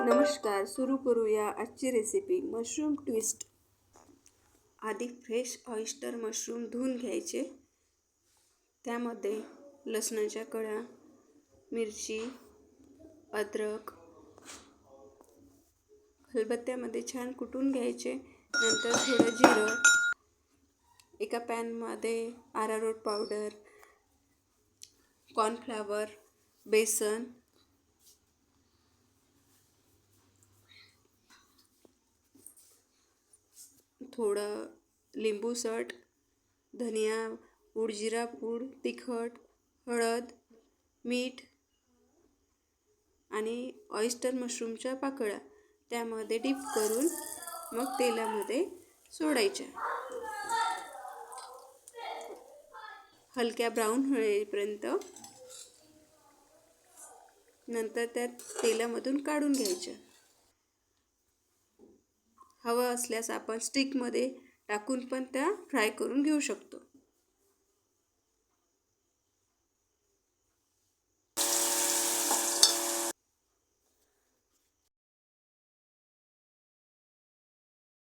नमस्कार, सुरू करूया आजची रेसिपी मशरूम ट्विस्ट। आधी फ्रेश ऑयस्टर मशरूम धुवून घ्यायचे। त्यामध्ये लसणाच्या कळ्या, मिरची, अद्रक खलबत्त्यामध्ये छान कुटून घ्यायचे। नंतर थोडं जिरं, एका पॅनमध्ये अरारोट पावडर, कॉर्नफ्लॉवर, बेसन, थोडं लिंबू सट, धनिया पूड, जिरा पूड, तिखट, हळद, मीठ आणि ऑयस्टर मशरूमच्या पाकळ्या त्यामध्ये डीप करून मग तेलामध्ये सोडायच्या। हलक्या ब्राऊन होईपर्यंत नंतर त्या तेलामधून काढून घ्यायच्या। हवं असल्यास आपण स्टिकमध्ये टाकून पण त्या फ्राय करून घेऊ शकतो।